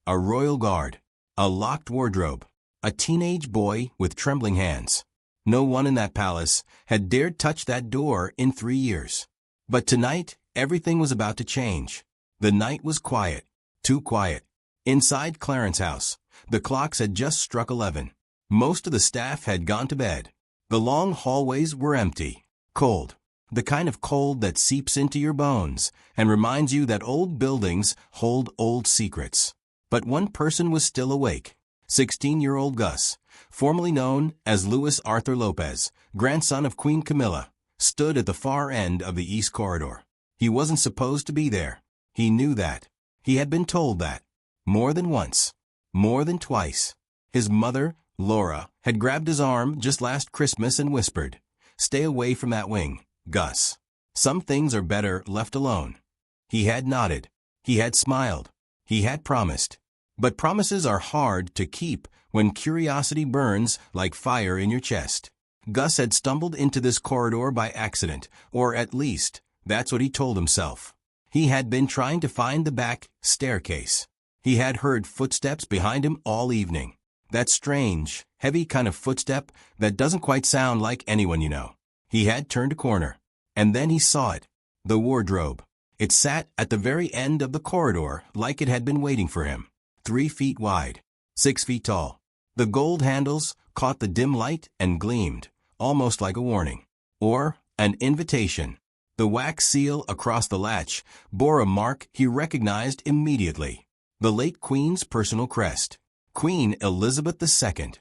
a royal guard, a locked wardrobe, a teenage boy with trembling hands. No one in that palace had dared touch that door in 3 years. But tonight, everything was about to change. The night was quiet, too quiet. Inside Clarence's house, the clocks had just struck 11. Most of the staff had gone to bed. The long hallways were empty, cold. The kind of cold that seeps into your bones and reminds you that old buildings hold old secrets. But one person was still awake. 16-year-old Gus, formerly known as Louis Arthur Lopez, grandson of Queen Camilla, stood at the far end of the East Corridor. He wasn't supposed to be there. He knew that. He had been told that. More than once. More than twice. His mother, Laura, had grabbed his arm just last Christmas and whispered, "Stay away from that wing, Gus. Some things are better left alone." He had nodded. He had smiled. He had promised. But promises are hard to keep when curiosity burns like fire in your chest. Gus had stumbled into this corridor by accident, or at least, that's what he told himself. He had been trying to find the back staircase. He had heard footsteps behind him all evening. That strange, heavy kind of footstep that doesn't quite sound like anyone you know. He had turned a corner. And then he saw it. The wardrobe. It sat at the very end of the corridor like it had been waiting for him. 3 feet wide, 6 feet tall. The gold handles caught the dim light and gleamed, almost like a warning. Or an invitation. The wax seal across the latch bore a mark he recognized immediately. The late Queen's personal crest. Queen Elizabeth II.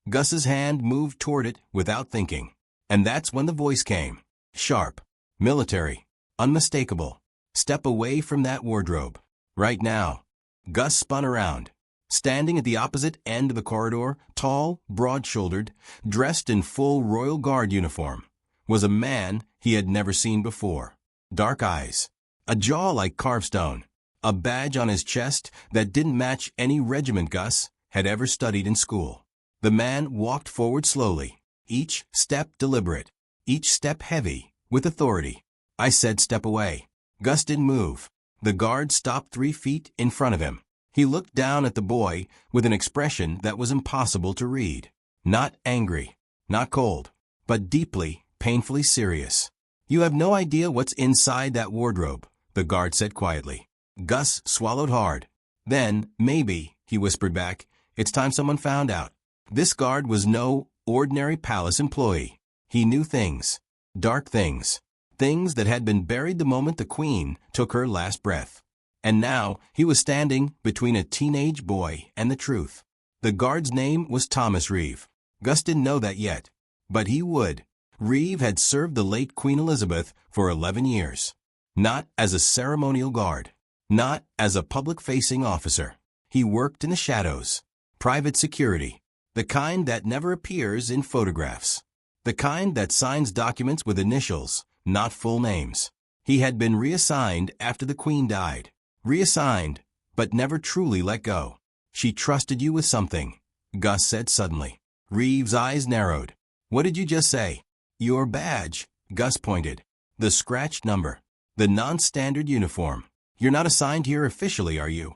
Gus's hand moved toward it without thinking. And that's when the voice came. Sharp. Military. Unmistakable. Step away from that wardrobe. Right now. Gus spun around. Standing at the opposite end of the corridor, tall, broad-shouldered, dressed in full Royal Guard uniform, was a man he had never seen before. Dark eyes. A jaw like carved stone. A badge on his chest that didn't match any regiment Gus had ever studied in school. The man walked forward slowly, each step deliberate, each step heavy, with authority. "I said step away." Gus didn't move. The guard stopped 3 feet in front of him. He looked down at the boy with an expression that was impossible to read. Not angry, not cold, but deeply, painfully serious. "You have no idea what's inside that wardrobe," the guard said quietly. Gus swallowed hard. "Then, maybe," he whispered back, "it's time someone found out." This guard was no ordinary palace employee. He knew things. Dark things. Things that had been buried the moment the Queen took her last breath. And now he was standing between a teenage boy and the truth. The guard's name was Thomas Reeve. Gus didn't know that yet. But he would. Reeve had served the late Queen Elizabeth for 11 years. Not as a ceremonial guard. Not as a public-facing officer. He worked in the shadows. Private security. The kind that never appears in photographs. The kind that signs documents with initials, not full names. He had been reassigned after the Queen died. Reassigned, but never truly let go. "She trusted you with something," Gus said suddenly. Reeve's eyes narrowed. "What did you just say?" "Your badge," Gus pointed. "The scratched number. The non-standard uniform. You're not assigned here officially, are you?"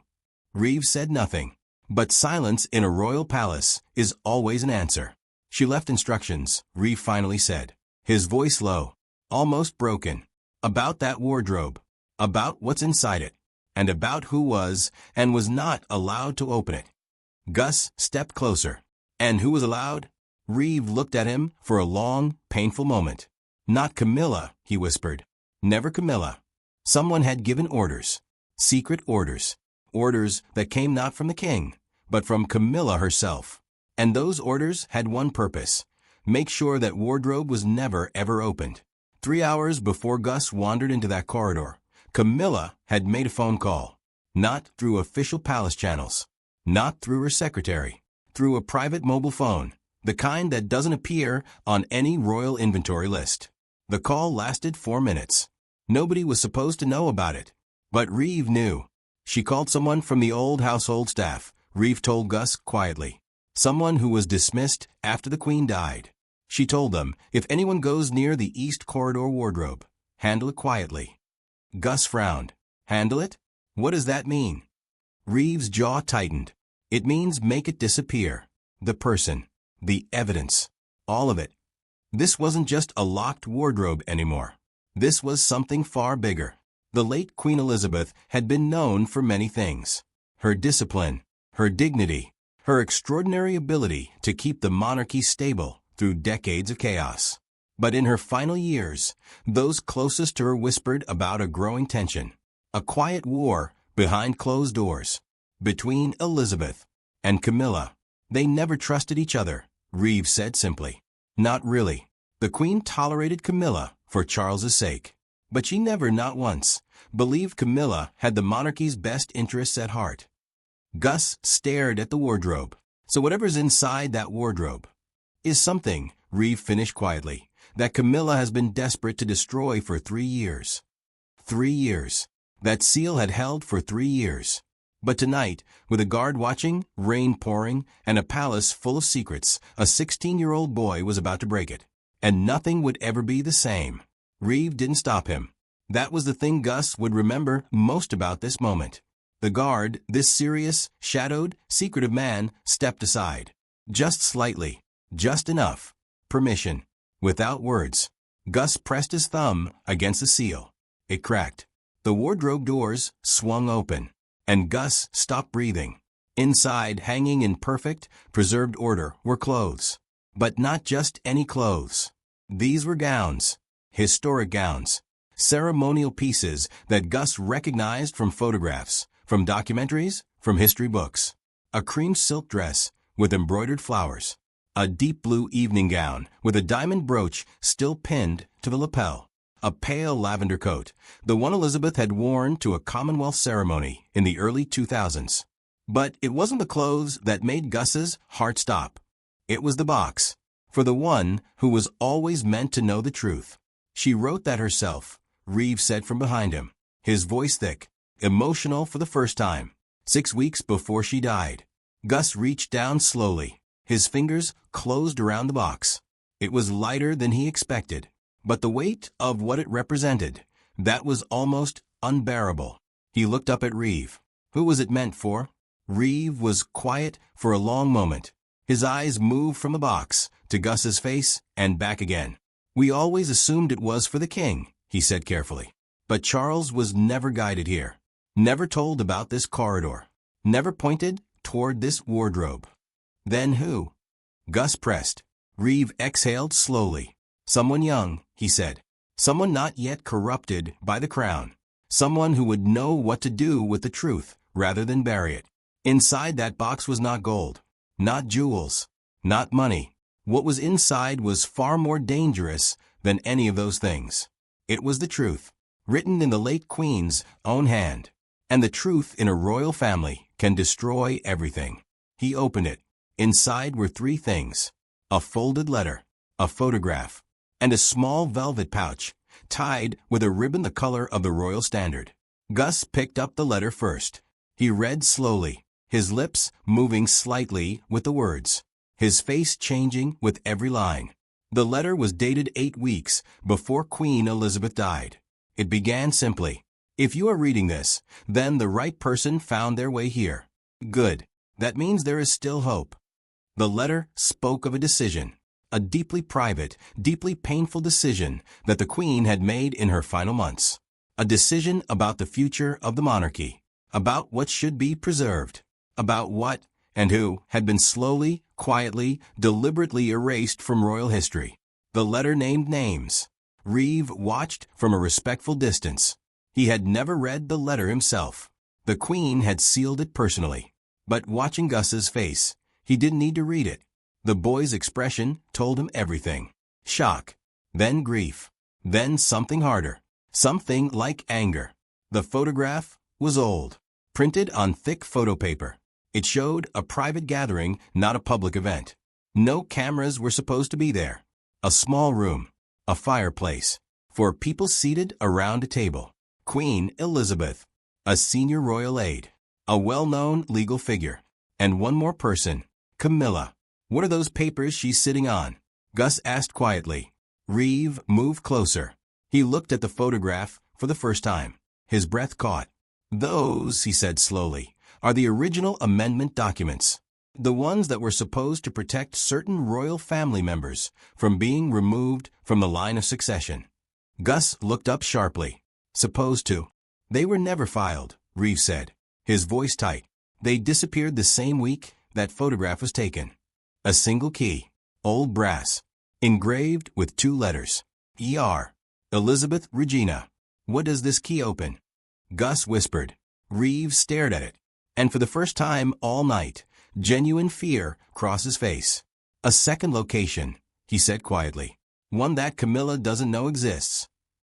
Reeve said nothing. But silence in a royal palace is always an answer. "She left instructions," Reeve finally said. His voice low, almost broken. "About that wardrobe. About what's inside it. And about who was and was not allowed to open it." Gus stepped closer. "And who was allowed?" Reeve looked at him for a long, painful moment. "Not Camilla," he whispered. "Never Camilla. Someone had given orders. Secret orders. Orders that came not from the king, but from Camilla herself. And those orders had one purpose. Make sure that wardrobe was never ever opened. 3 hours before Gus wandered into that corridor, Camilla had made a phone call. Not through official palace channels. Not through her secretary. Through a private mobile phone. The kind that doesn't appear on any royal inventory list. The call lasted 4 minutes. Nobody was supposed to know about it. But Reeve knew. "She called someone from the old household staff," Reeve told Gus quietly. "Someone who was dismissed after the Queen died. She told them, if anyone goes near the East Corridor wardrobe, handle it quietly." Gus frowned. "Handle it? What does that mean?" Reeve's jaw tightened. It means make it disappear. The person. The evidence. All of it. This wasn't just a locked wardrobe anymore. This was something far bigger. The late Queen Elizabeth had been known for many things. Her discipline, her dignity, her extraordinary ability to keep the monarchy stable through decades of chaos. But in her final years, those closest to her whispered about a growing tension. A quiet war behind closed doors. Between Elizabeth and Camilla. They never trusted each other, Reeve said simply. Not really. The Queen tolerated Camilla for Charles's sake. But she never, not once, believed Camilla had the monarchy's best interests at heart. Gus stared at the wardrobe. So whatever's inside that wardrobe is something, Reeve finished quietly, that Camilla has been desperate to destroy for 3 years. 3 years. That seal had held for 3 years. But tonight, with a guard watching, rain pouring, and a palace full of secrets, a 16-year-old boy was about to break it. And nothing would ever be the same. Reeve didn't stop him. That was the thing Gus would remember most about this moment. The guard, this serious, shadowed, secretive man, stepped aside. Just slightly. Just enough. Permission. Without words. Gus pressed his thumb against the seal. It cracked. The wardrobe doors swung open. And Gus stopped breathing. Inside, hanging in perfect, preserved order, were clothes. But not just any clothes. These were gowns. Historic gowns. Ceremonial pieces that Gus recognized from photographs, from documentaries, from history books. A cream silk dress with embroidered flowers. A deep blue evening gown with a diamond brooch still pinned to the lapel. A pale lavender coat, the one Elizabeth had worn to a Commonwealth ceremony in the early 2000s. But it wasn't the clothes that made Gus's heart stop. It was the box. For the one who was always meant to know the truth. She wrote that herself, Reeve said from behind him, his voice thick, emotional for the first time. 6 weeks before she died. Gus reached down slowly. His fingers closed around the box. It was lighter than he expected. But the weight of what it represented, that was almost unbearable. He looked up at Reeve. Who was it meant for? Reeve was quiet for a long moment. His eyes moved from the box to Gus's face and back again. We always assumed it was for the king, he said carefully. But Charles was never guided here. Never told about this corridor. Never pointed toward this wardrobe. Then who? Gus pressed. Reeve exhaled slowly. Someone young, he said. Someone not yet corrupted by the crown. Someone who would know what to do with the truth rather than bury it. Inside that box was not gold, not jewels, not money. What was inside was far more dangerous than any of those things. It was the truth, written in the late Queen's own hand. And the truth in a royal family can destroy everything. He opened it. Inside were 3 things. A folded letter, a photograph, and a small velvet pouch, tied with a ribbon the color of the royal standard. Gus picked up the letter first. He read slowly, his lips moving slightly with the words, his face changing with every line. The letter was dated 8 weeks before Queen Elizabeth died. It began simply, if you are reading this, then the right person found their way here. Good. That means there is still hope. The letter spoke of a decision. A deeply private, deeply painful decision that the Queen had made in her final months. A decision about the future of the monarchy, about what should be preserved, about what and who had been slowly, quietly, deliberately erased from royal history. The letter named names. Reeve watched from a respectful distance. He had never read the letter himself. The Queen had sealed it personally. But watching Gus's face, he didn't need to read it. The boy's expression told him everything. Shock, then grief, then something harder, something like anger. The photograph was old, printed on thick photo paper. It showed a private gathering, not a public event. No cameras were supposed to be there. A small room, a fireplace, for people seated around a table. Queen Elizabeth, a senior royal aide, a well-known legal figure, and one more person, Camilla. What are those papers she's sitting on? Gus asked quietly. Reeve moved closer. He looked at the photograph for the first time. His breath caught. Those, he said slowly, are the original amendment documents. The ones that were supposed to protect certain royal family members from being removed from the line of succession. Gus looked up sharply. Supposed to. They were never filed, Reeves said, his voice tight. They disappeared the same week that photograph was taken. A single key, old brass, engraved with 2 letters. E.R. Elizabeth Regina. What does this key open? Gus whispered. Reeves stared at it. And for the first time all night, genuine fear crossed his face. A second location, he said quietly. One that Camilla doesn't know exists.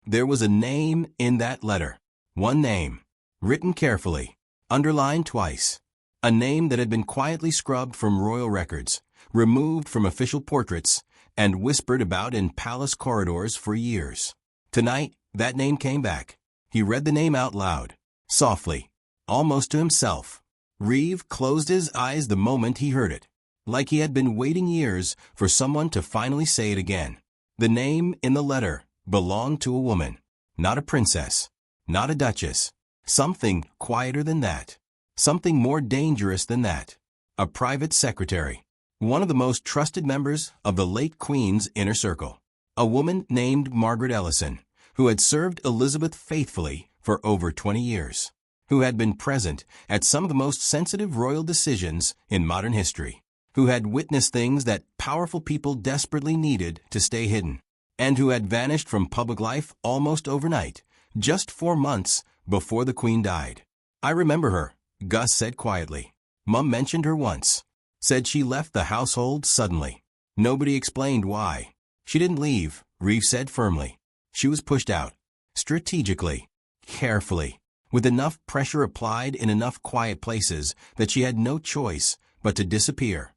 There was a name in that letter. One name. Written carefully. Underlined twice. A name that had been quietly scrubbed from royal records, removed from official portraits, and whispered about in palace corridors for years. Tonight, that name came back. He read the name out loud, softly, almost to himself. Reeve closed his eyes the moment he heard it, like he had been waiting years for someone to finally say it again. The name in the letter belonged to a woman, not a princess, not a duchess. Something quieter than that. Something more dangerous than that. A private secretary. One of the most trusted members of the late Queen's inner circle. A woman named Margaret Ellison, who had served Elizabeth faithfully for over 20 years. Who had been present at some of the most sensitive royal decisions in modern history. Who had witnessed things that powerful people desperately needed to stay hidden. And who had vanished from public life almost overnight, just 4 months before the Queen died. I remember her, Gus said quietly. Mum mentioned her once. Said she left the household suddenly. Nobody explained why. She didn't leave, Reeve said firmly. She was pushed out. Strategically. Carefully. With enough pressure applied in enough quiet places that she had no choice but to disappear.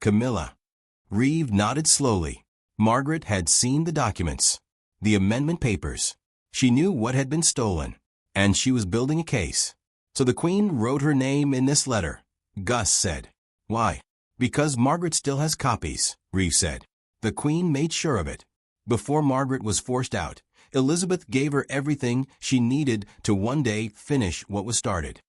Camilla. Reeve nodded slowly. Margaret had seen the documents. The amendment papers. She knew what had been stolen. And she was building a case. So the Queen wrote her name in this letter, Gus said. Why? Because Margaret still has copies, Reeve said. The Queen made sure of it. Before Margaret was forced out, Elizabeth gave her everything she needed to one day finish what was started.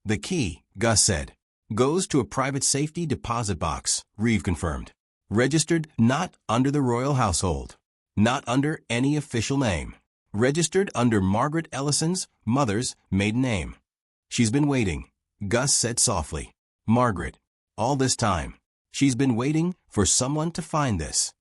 The key, Gus said, goes to a private safety deposit box, Reeve confirmed. Registered not under the royal household. Not under any official name. Registered under Margaret Ellison's mother's maiden name. She's been waiting, Gus said softly. Margaret. All this time. She's been waiting for someone to find this.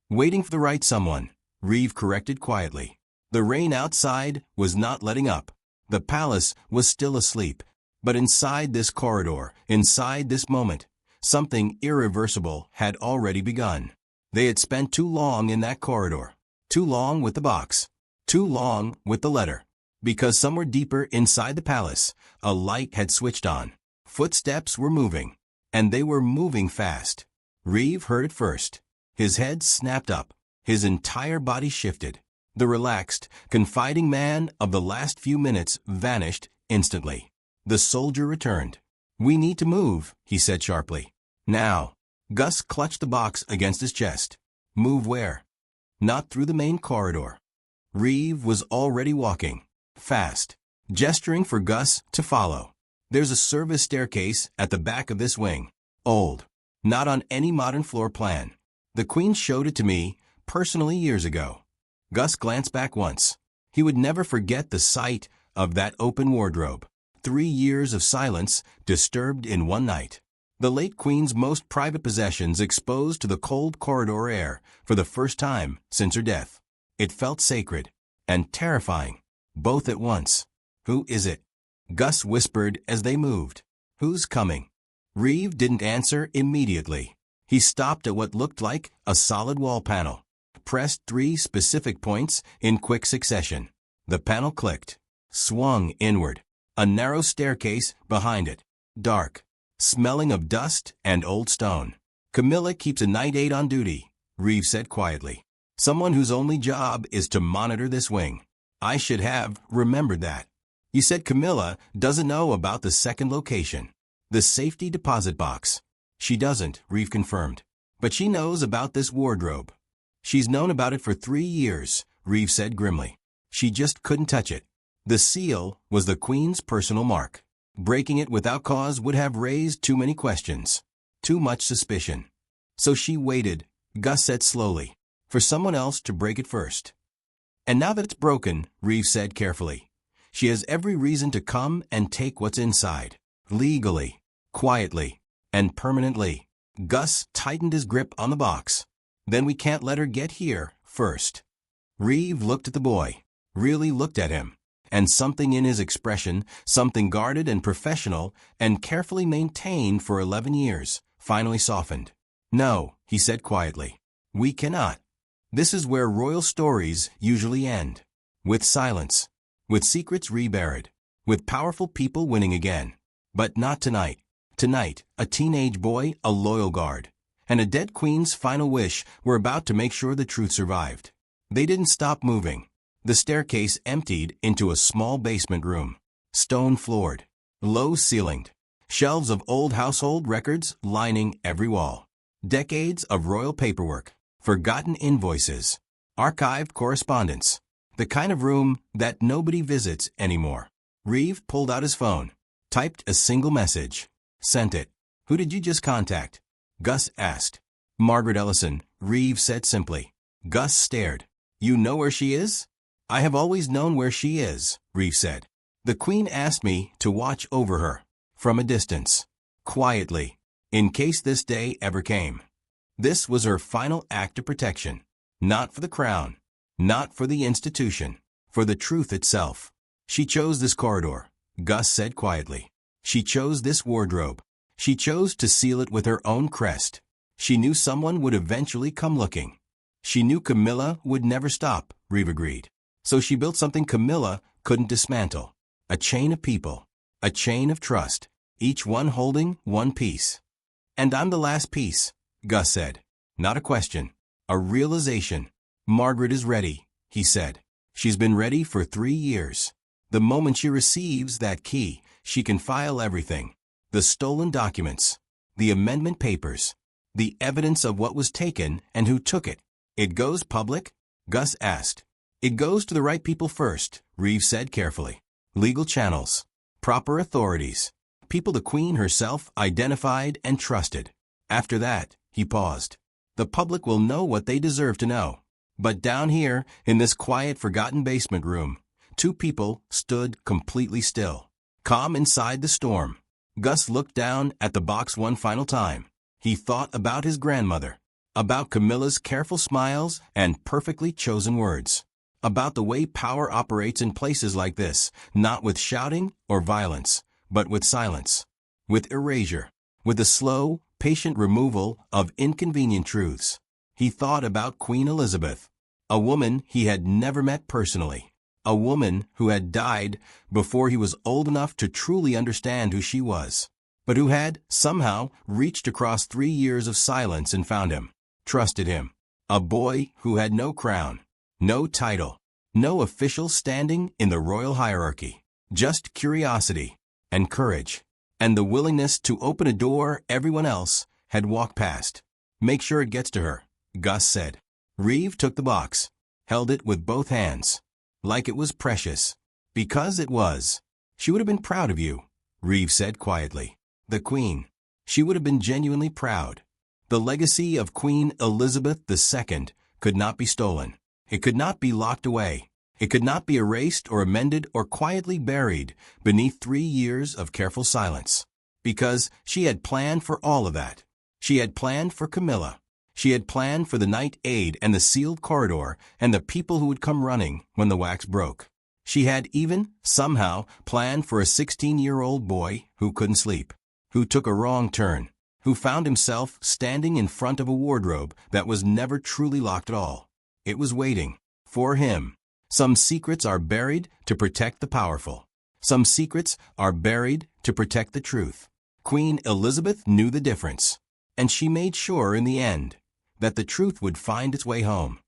Waiting for the right someone, Reeve corrected quietly. The rain outside was not letting up. The palace was still asleep. But inside this corridor, inside this moment, something irreversible had already begun. They had spent too long in that corridor. Too long with the box. Too long with the letter. Because somewhere deeper inside the palace, a light had switched on. Footsteps were moving. And they were moving fast. Reeve heard it first. His head snapped up. His entire body shifted. The relaxed, confiding man of the last few minutes vanished instantly. The soldier returned. We need to move, he said sharply. Now. Gus clutched the box against his chest. Move where? Not through the main corridor. Reeve was already walking. Fast. Gesturing for Gus to follow. There's a service staircase at the back of this wing. Old. Not on any modern floor plan. The Queen showed it to me, personally years ago. Gus glanced back once. He would never forget the sight of that open wardrobe. 3 years of silence disturbed in one night. The late Queen's most private possessions exposed to the cold corridor air for the first time since her death. It felt sacred and terrifying, both at once. Who is it? Gus whispered as they moved. Who's coming? Reeve didn't answer immediately. He stopped at what looked like a solid wall panel. Pressed 3 specific points in quick succession. The panel clicked. Swung inward. A narrow staircase behind it. Dark. Smelling of dust and old stone. Camilla keeps a night aide on duty, Reeve said quietly. Someone whose only job is to monitor this wing. I should have remembered that. You said Camilla doesn't know about the second location. The safety deposit box. She doesn't, Reeve confirmed. But she knows about this wardrobe. She's known about it for 3 years, Reeve said grimly. She just couldn't touch it. The seal was the Queen's personal mark. Breaking it without cause would have raised too many questions. Too much suspicion. So she waited, Gus said slowly, for someone else to break it first. And now that it's broken, Reeves said carefully, she has every reason to come and take what's inside. Legally, quietly, and permanently. Gus tightened his grip on the box. Then we can't let her get here first. Reeve looked at the boy, really looked at him, and something in his expression, something guarded and professional and carefully maintained for 11 years, finally softened. No, he said quietly. We cannot. This is where royal stories usually end. With silence. With secrets reburied. With powerful people winning again. But not tonight. Tonight, a teenage boy, a loyal guard, and a dead queen's final wish were about to make sure the truth survived. They didn't stop moving. The staircase emptied into a small basement room. Stone-floored. Low-ceilinged. Shelves of old household records lining every wall. Decades of royal paperwork. Forgotten invoices. Archived correspondence. The kind of room that nobody visits anymore. Reeve pulled out his phone. Typed a single message. Sent it. Who did you just contact? Gus asked. Margaret Ellison, Reeve said simply. Gus stared. You know where she is? I have always known where she is, Reeve said. The Queen asked me to watch over her. From a distance. Quietly. In case this day ever came. This was her final act of protection. Not for the crown. Not for the institution. For the truth itself. She chose this corridor, Gus said quietly. She chose this wardrobe. She chose to seal it with her own crest. She knew someone would eventually come looking. She knew Camilla would never stop, Reeve agreed. So she built something Camilla couldn't dismantle. A chain of people. A chain of trust. Each one holding one piece. And I'm the last piece, Gus said. Not a question. A realization. Margaret is ready, he said. She's been ready for 3 years. The moment she receives that key, she can file everything. The stolen documents. The amendment papers. The evidence of what was taken and who took it. It goes public? Gus asked. It goes to the right people first, Reeve said carefully. Legal channels. Proper authorities. People the Queen herself identified and trusted. After that, he paused. The public will know what they deserve to know. But down here, in this quiet, forgotten basement room, 2 people stood completely still. Calm inside the storm. Gus looked down at the box one final time. He thought about his grandmother. About Camilla's careful smiles and perfectly chosen words. About the way power operates in places like this, not with shouting or violence, but with silence. With erasure. With the slow, patient removal of inconvenient truths. He thought about Queen Elizabeth. A woman he had never met personally. A woman who had died before he was old enough to truly understand who she was, but who had, somehow, reached across 3 years of silence and found him, trusted him. A boy who had no crown, no title, no official standing in the royal hierarchy, just curiosity and courage, and the willingness to open a door everyone else had walked past. Make sure it gets to her, Gus said. Reeve took the box, held it with both hands. Like it was precious. Because it was. She would have been proud of you, Reeve said quietly. The Queen. She would have been genuinely proud. The legacy of Queen Elizabeth II could not be stolen. It could not be locked away. It could not be erased or amended or quietly buried beneath 3 years of careful silence. Because she had planned for all of that. She had planned for Camilla. She had planned for the night aid and the sealed corridor and the people who would come running when the wax broke. She had even, somehow, planned for a 16-year-old boy who couldn't sleep, who took a wrong turn, who found himself standing in front of a wardrobe that was never truly locked at all. It was waiting. For him. Some secrets are buried to protect the powerful. Some secrets are buried to protect the truth. Queen Elizabeth knew the difference. And she made sure in the end that the truth would find its way home.